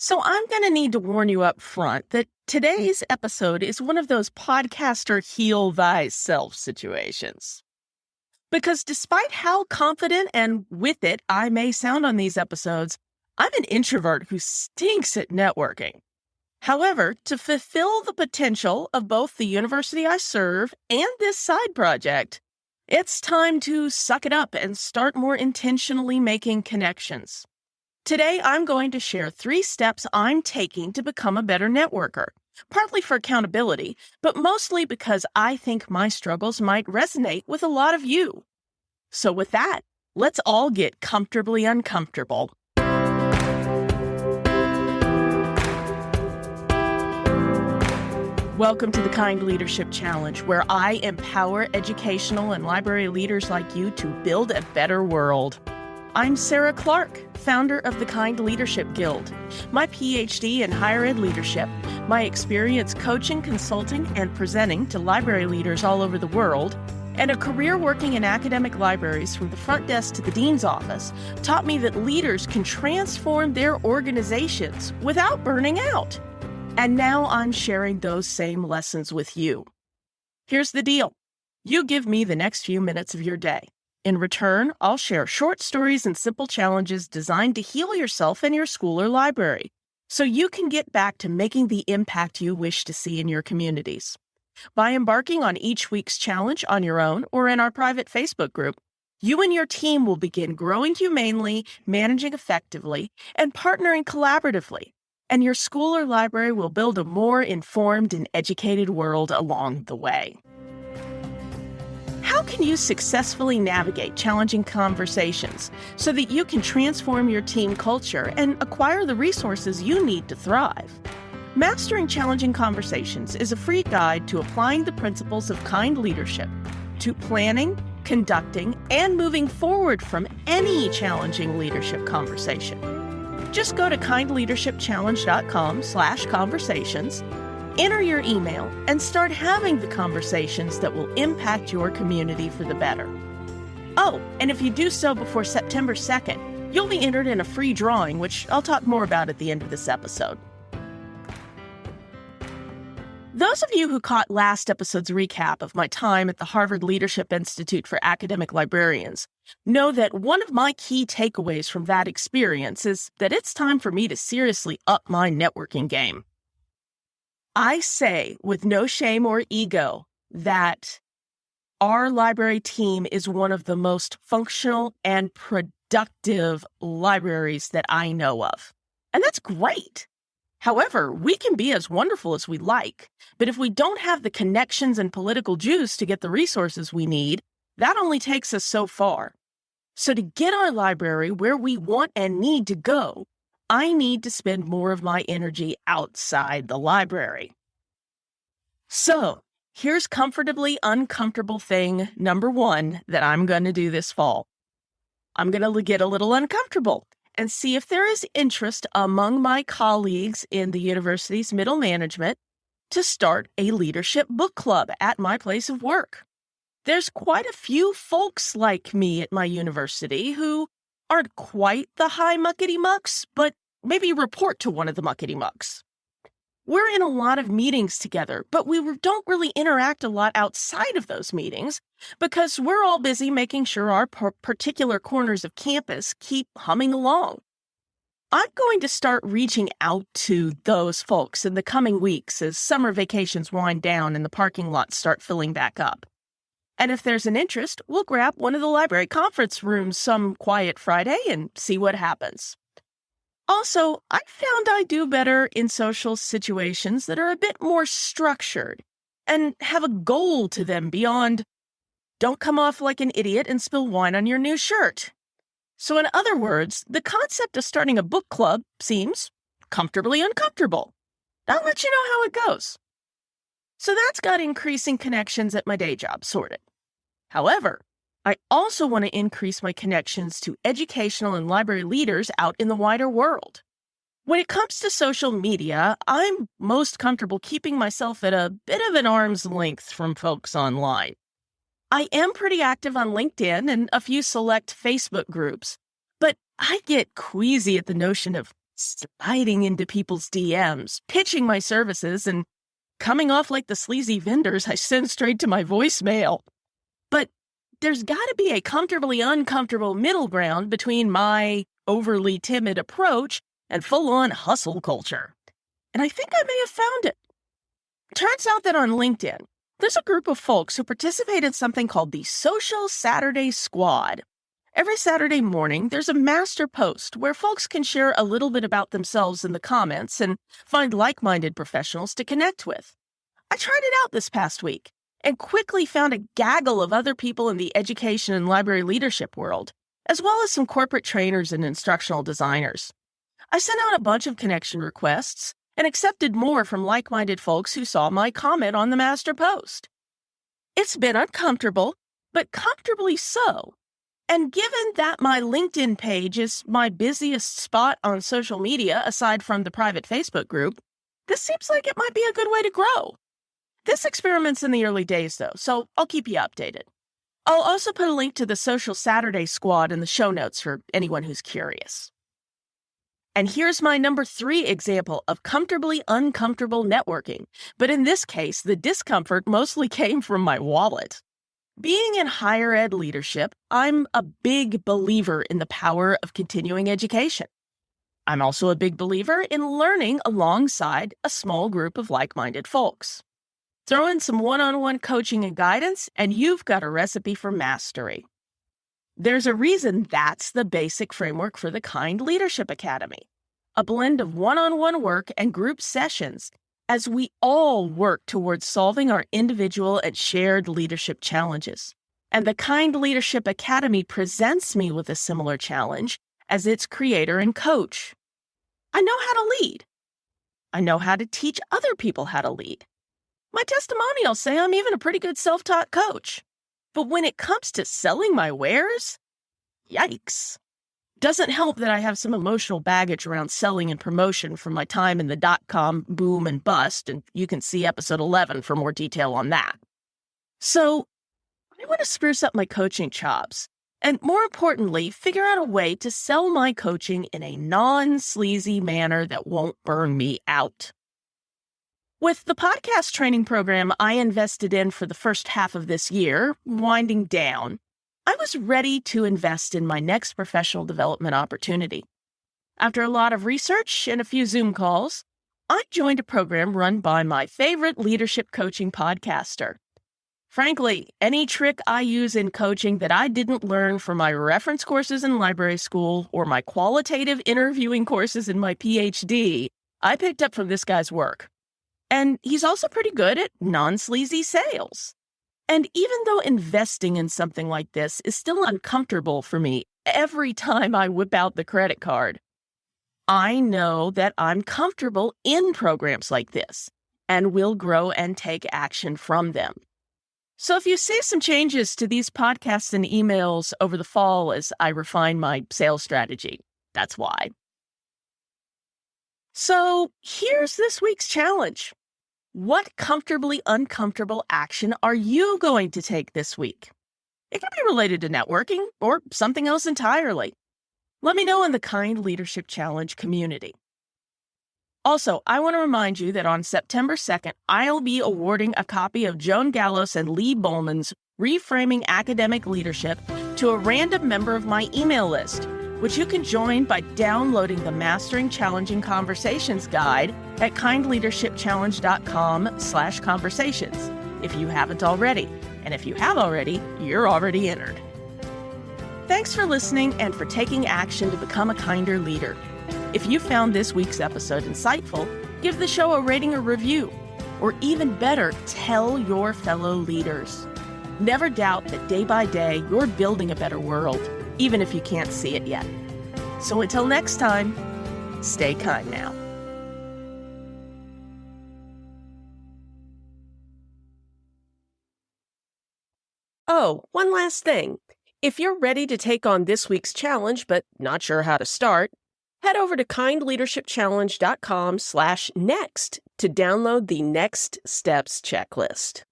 So I'm going to need to warn you up front that today's episode is one of those podcaster heal thyself situations. Because despite how confident and with it I may sound on these episodes, I'm an introvert who stinks at networking. However, to fulfill the potential of both the university I serve and this side project, it's time to suck it up and start more intentionally making connections. Today, I'm going to share 3 steps I'm taking to become a better networker, partly for accountability, but mostly because I think my struggles might resonate with a lot of you. So with that, let's all get comfortably uncomfortable. Welcome to the Kind Leadership Challenge, where I empower educational and library leaders like you to build a better world. I'm Sarah Clark, founder of the Kind Leadership Guild. My PhD in higher ed leadership, my experience coaching, consulting, and presenting to library leaders all over the world, and a career working in academic libraries from the front desk to the dean's office taught me that leaders can transform their organizations without burning out. And now I'm sharing those same lessons with you. Here's the deal. You give me the next few minutes of your day. In return, I'll share short stories and simple challenges designed to heal yourself and your school or library, so you can get back to making the impact you wish to see in your communities. By embarking on each week's challenge on your own or in our private Facebook group, you and your team will begin growing humanely, managing effectively, and partnering collaboratively, and your school or library will build a more informed and educated world along the way. How can you successfully navigate challenging conversations so that you can transform your team culture and acquire the resources you need to thrive? Mastering Challenging Conversations is a free guide to applying the principles of kind leadership to planning, conducting, and moving forward from any challenging leadership conversation. Just go to kindleadershipchallenge.com/conversations, enter your email, and start having the conversations that will impact your community for the better. Oh, and if you do so before September 2nd, you'll be entered in a free drawing, which I'll talk more about at the end of this episode. Those of you who caught last episode's recap of my time at the Harvard Leadership Institute for Academic Librarians know that one of my key takeaways from that experience is that it's time for me to seriously up my networking game. I say with no shame or ego that our library team is one of the most functional and productive libraries that I know of. And that's great. However, we can be as wonderful as we like, but if we don't have the connections and political juice to get the resources we need, that only takes us so far. So to get our library where we want and need to go, I need to spend more of my energy outside the library. So here's comfortably uncomfortable thing number 1 that I'm going to do this fall. I'm going to get a little uncomfortable and see if there is interest among my colleagues in the university's middle management to start a leadership book club at my place of work. There's quite a few folks like me at my university who aren't quite the high muckety-mucks, but maybe report to one of the muckety-mucks. We're in a lot of meetings together, but we don't really interact a lot outside of those meetings because we're all busy making sure our particular corners of campus keep humming along. I'm going to start reaching out to those folks in the coming weeks as summer vacations wind down and the parking lots start filling back up. And if there's an interest, we'll grab one of the library conference rooms some quiet Friday and see what happens. Also, I found I do better in social situations that are a bit more structured and have a goal to them beyond, don't come off like an idiot and spill wine on your new shirt. So in other words, the concept of starting a book club seems comfortably uncomfortable. I'll let you know how it goes. So that's got increasing connections at my day job sorted. However, I also want to increase my connections to educational and library leaders out in the wider world. When it comes to social media, I'm most comfortable keeping myself at a bit of an arm's length from folks online. I am pretty active on LinkedIn and a few select Facebook groups, but I get queasy at the notion of sliding into people's DMs, pitching my services, and coming off like the sleazy vendors I send straight to my voicemail. But there's got to be a comfortably uncomfortable middle ground between my overly timid approach and full-on hustle culture. And I think I may have found it. Turns out that on LinkedIn, there's a group of folks who participate in something called the Social Saturday Squad. Every Saturday morning, there's a master post where folks can share a little bit about themselves in the comments and find like-minded professionals to connect with. I tried it out this past week and quickly found a gaggle of other people in the education and library leadership world, as well as some corporate trainers and instructional designers. I sent out a bunch of connection requests and accepted more from like-minded folks who saw my comment on the master post. It's been uncomfortable, but comfortably so. And given that my LinkedIn page is my busiest spot on social media aside from the private Facebook group, this seems like it might be a good way to grow. This experiment's in the early days, though, so I'll keep you updated. I'll also put a link to the Social Saturday Squad in the show notes for anyone who's curious. And here's my number 3 example of comfortably uncomfortable networking, but in this case, the discomfort mostly came from my wallet. Being in higher ed leadership, I'm a big believer in the power of continuing education. I'm also a big believer in learning alongside a small group of like-minded folks. Throw in some one-on-one coaching and guidance, and you've got a recipe for mastery. There's a reason that's the basic framework for the Kind Leadership Academy, a blend of one-on-one work and group sessions as we all work towards solving our individual and shared leadership challenges. And the Kind Leadership Academy presents me with a similar challenge as its creator and coach. I know how to lead. I know how to teach other people how to lead. My testimonials say I'm even a pretty good self-taught coach. But when it comes to selling my wares, yikes. Doesn't help that I have some emotional baggage around selling and promotion from my time in the dot-com boom and bust, and you can see episode 11 for more detail on that. So, I want to spruce up my coaching chops, and more importantly, figure out a way to sell my coaching in a non-sleazy manner that won't burn me out. With the podcast training program I invested in for the first half of this year winding down, I was ready to invest in my next professional development opportunity. After a lot of research and a few Zoom calls, I joined a program run by my favorite leadership coaching podcaster. Frankly, any trick I use in coaching that I didn't learn from my reference courses in library school or my qualitative interviewing courses in my PhD, I picked up from this guy's work. And he's also pretty good at non-sleazy sales. And even though investing in something like this is still uncomfortable for me every time I whip out the credit card, I know that I'm comfortable in programs like this and will grow and take action from them. So if you see some changes to these podcasts and emails over the fall as I refine my sales strategy, that's why. So here's this week's challenge. What comfortably uncomfortable action are you going to take this week? It can be related to networking or something else entirely. Let me know in the Kind Leadership Challenge community. Also, I want to remind you that on September 2nd, I'll be awarding a copy of Joan Gallos and Lee Bowman's Reframing Academic Leadership to a random member of my email list, which you can join by downloading the Mastering Challenging Conversations guide at kindleadershipchallenge.com/conversations if you haven't already. And if you have already, you're already entered. Thanks for listening and for taking action to become a kinder leader. If you found this week's episode insightful, give the show a rating or review. Or even better, tell your fellow leaders. Never doubt that day by day, you're building a better world, even if you can't see it yet. So until next time, stay kind now. Oh, one last thing. If you're ready to take on this week's challenge but not sure how to start, head over to kindleadershipchallenge.com/next to download the Next Steps checklist.